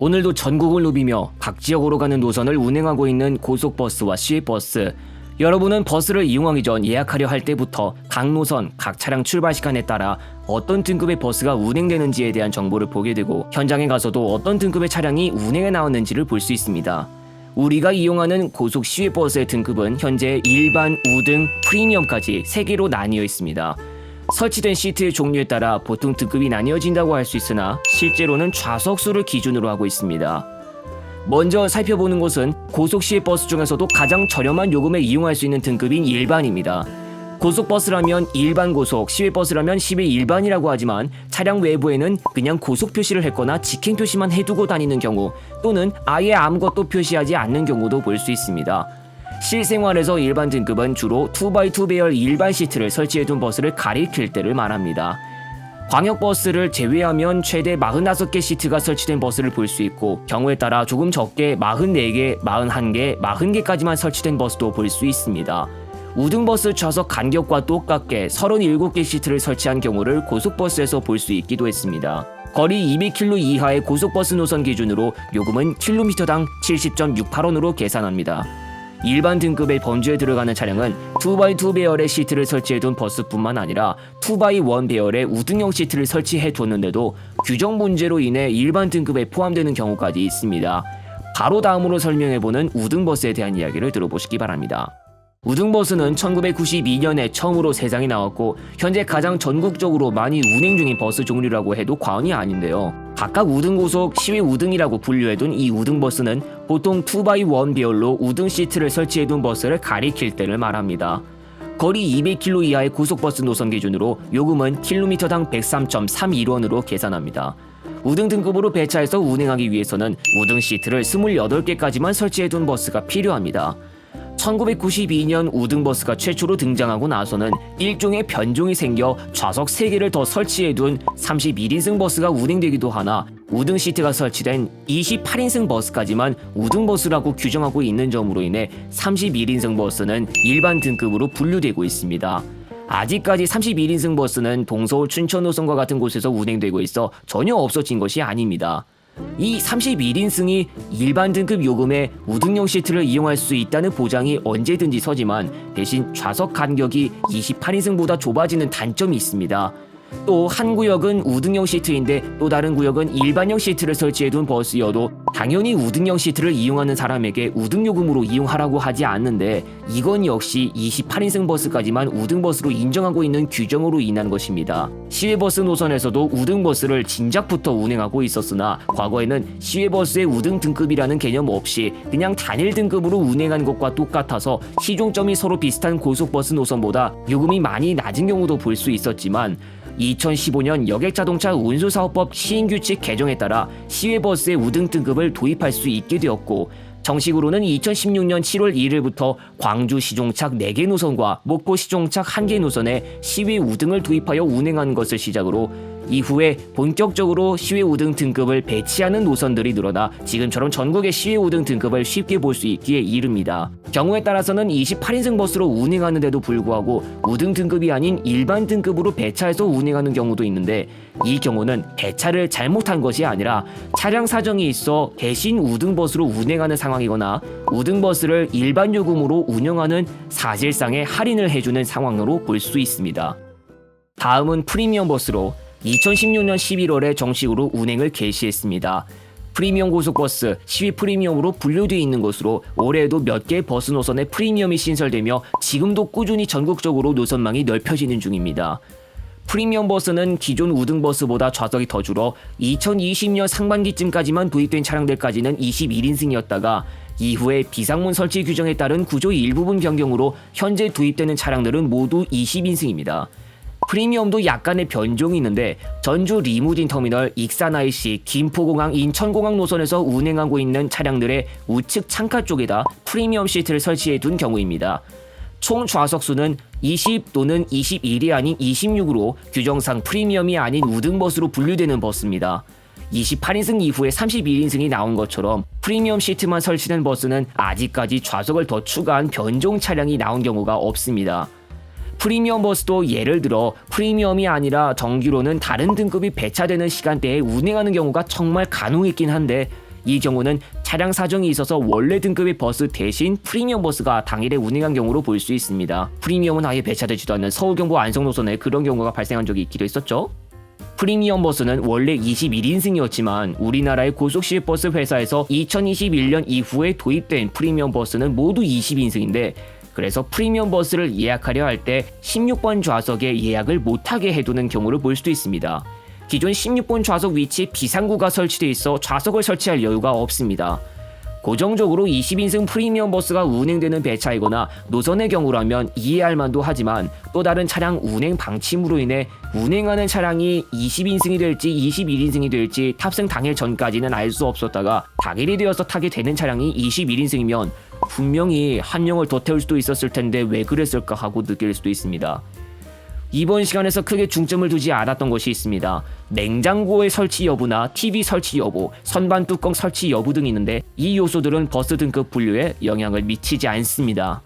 오늘도 전국을 누비며 각 지역으로 가는 노선을 운행하고 있는 고속버스와 시외버스. 여러분은 버스를 이용하기 전 예약하려 할 때부터 각 노선, 각 차량 출발 시간에 따라 어떤 등급의 버스가 운행되는지에 대한 정보를 보게 되고 현장에 가서도 어떤 등급의 차량이 운행해 나왔는지를 볼 수 있습니다. 우리가 이용하는 고속 시외버스의 등급은 현재 일반, 우등, 프리미엄까지 3개로 나뉘어 있습니다. 설치된 시트의 종류에 따라 보통 등급이 나뉘어진다고 할 수 있으나 실제로는 좌석수를 기준으로 하고 있습니다. 먼저 살펴보는 것은 고속 시외버스 중에서도 가장 저렴한 요금에 이용할 수 있는 등급인 일반입니다. 고속버스라면 일반 고속, 시외버스라면 시외 일반이라고 하지만 차량 외부에는 그냥 고속 표시를 했거나 직행 표시만 해두고 다니는 경우 또는 아예 아무것도 표시하지 않는 경우도 볼 수 있습니다. 실생활에서 일반 등급은 주로 2x2 배열 일반 시트를 설치해둔 버스를 가리킬 때를 말합니다. 광역버스를 제외하면 최대 45개 시트가 설치된 버스를 볼 수 있고 경우에 따라 조금 적게 44개, 41개, 40개까지만 설치된 버스도 볼 수 있습니다. 우등버스 좌석 간격과 똑같게 37개 시트를 설치한 경우를 고속버스에서 볼 수 있기도 했습니다. 거리 200km 이하의 고속버스 노선 기준으로 요금은 킬로미터당 70.68원으로 계산합니다. 일반 등급의 범주에 들어가는 차량은 2x2 배열의 시트를 설치해둔 버스뿐만 아니라 2x1 배열의 우등형 시트를 설치해뒀는데도 규정 문제로 인해 일반 등급에 포함되는 경우까지 있습니다. 바로 다음으로 설명해보는 우등버스에 대한 이야기를 들어보시기 바랍니다. 우등버스는 1992년에 처음으로 세상에 나왔고 현재 가장 전국적으로 많이 운행 중인 버스 종류라고 해도 과언이 아닌데요. 각각 우등고속, 시외 우등이라고 분류해둔 이 우등버스는 보통 2x1 배열로 우등 시트를 설치해둔 버스를 가리킬 때를 말합니다. 거리 200km 이하의 고속버스 노선 기준으로 요금은 킬로미터당 103.31원으로 계산합니다. 우등 등급으로 배차해서 운행하기 위해서는 우등 시트를 28개까지만 설치해둔 버스가 필요합니다. 1992년 우등버스가 최초로 등장하고 나서는 일종의 변종이 생겨 좌석 3개를 더 설치해둔 31인승 버스가 운행되기도 하나 우등 시트가 설치된 28인승 버스까지만 우등버스라고 규정하고 있는 점으로 인해 31인승 버스는 일반 등급으로 분류되고 있습니다. 아직까지 31인승 버스는 동서울 춘천 노선과 같은 곳에서 운행되고 있어 전혀 없어진 것이 아닙니다. 이 31인승이 일반 등급 요금에 우등형 시트를 이용할 수 있다는 보장이 언제든지 서지만 대신 좌석 간격이 28인승보다 좁아지는 단점이 있습니다. 또 한 구역은 우등형 시트인데 또 다른 구역은 일반형 시트를 설치해둔 버스여도 당연히 우등형 시트를 이용하는 사람에게 우등요금으로 이용하라고 하지 않는데 이건 역시 28인승 버스까지만 우등버스로 인정하고 있는 규정으로 인한 것입니다. 시외버스 노선에서도 우등버스를 진작부터 운행하고 있었으나 과거에는 시외버스의 우등 등급이라는 개념 없이 그냥 단일 등급으로 운행한 것과 똑같아서 시종점이 서로 비슷한 고속버스 노선보다 요금이 많이 낮은 경우도 볼 수 있었지만 2015년 여객자동차 운수사업법 시행규칙 개정에 따라 시외버스의 우등 등급을 도입할 수 있게 되었고 정식으로는 2016년 7월 1일부터 광주 시종착 4개 노선과 목포 시종착 1개 노선에 시외 우등을 도입하여 운행한 것을 시작으로 이후에 본격적으로 시외 우등 등급을 배치하는 노선들이 늘어나 지금처럼 전국의 시외 우등 등급을 쉽게 볼 수 있기에 이릅니다. 경우에 따라서는 28인승 버스로 운행하는데도 불구하고 우등 등급이 아닌 일반 등급으로 배차해서 운행하는 경우도 있는데 이 경우는 배차를 잘못한 것이 아니라 차량 사정이 있어 대신 우등버스로 운행하는 상황이거나 우등버스를 일반 요금으로 운영하는 사실상의 할인을 해주는 상황으로 볼 수 있습니다. 다음은 프리미엄 버스로 2016년 11월에 정식으로 운행을 개시했습니다. 프리미엄 고속버스, 시위 프리미엄으로 분류되어 있는 것으로 올해에도 몇 개의 버스 노선에 프리미엄이 신설되며 지금도 꾸준히 전국적으로 노선망이 넓혀지는 중입니다. 프리미엄 버스는 기존 우등버스보다 좌석이 더 줄어 2020년 상반기쯤까지만 도입된 차량들까지는 21인승이었다가 이후에 비상문 설치 규정에 따른 구조 일부분 변경으로 현재 도입되는 차량들은 모두 20인승입니다. 프리미엄도 약간의 변종이 있는데 전주 리무진 터미널, 익산 IC, 김포공항, 인천공항 노선에서 운행하고 있는 차량들의 우측 창가 쪽에다 프리미엄 시트를 설치해둔 경우입니다. 총 좌석수는 20 또는 21이 아닌 26으로 규정상 프리미엄이 아닌 우등버스로 분류되는 버스입니다. 28인승 이후에 31인승이 나온 것처럼 프리미엄 시트만 설치된 버스는 아직까지 좌석을 더 추가한 변종 차량이 나온 경우가 없습니다. 프리미엄 버스도 예를 들어 프리미엄이 아니라 정규로는 다른 등급이 배차되는 시간대에 운행하는 경우가 정말 간혹 있긴 한데 이 경우는 차량 사정이 있어서 원래 등급의 버스 대신 프리미엄 버스가 당일에 운행한 경우로 볼 수 있습니다. 프리미엄은 아예 배차되지도 않는 서울 경부 안성 노선에 그런 경우가 발생한 적이 있기도 했었죠. 프리미엄 버스는 원래 21인승이었지만 우리나라의 고속 시외버스 회사에서 2021년 이후에 도입된 프리미엄 버스는 모두 20인승인데, 그래서 프리미엄 버스를 예약하려 할 때 16번 좌석에 예약을 못하게 해두는 경우를 볼 수도 있습니다. 기존 16번 좌석 위치에 비상구가 설치되어 있어 좌석을 설치할 여유가 없습니다. 고정적으로 20인승 프리미엄 버스가 운행되는 배차이거나 노선의 경우라면 이해할 만도 하지만, 또 다른 차량 운행 방침으로 인해 운행하는 차량이 20인승이 될지 21인승이 될지 탑승 당일 전까지는 알 수 없었다가 당일이 되어서 타게 되는 차량이 21인승이면 분명히 한 명을 더 태울 수도 있었을 텐데 왜 그랬을까 하고 느낄 수도 있습니다. 이번 시간에서 크게 중점을 두지 않았던 것이 있습니다. 냉장고의 설치 여부나 TV 설치 여부, 선반 뚜껑 설치 여부 등이 있는데, 이 요소들은 버스 등급 분류에 영향을 미치지 않습니다.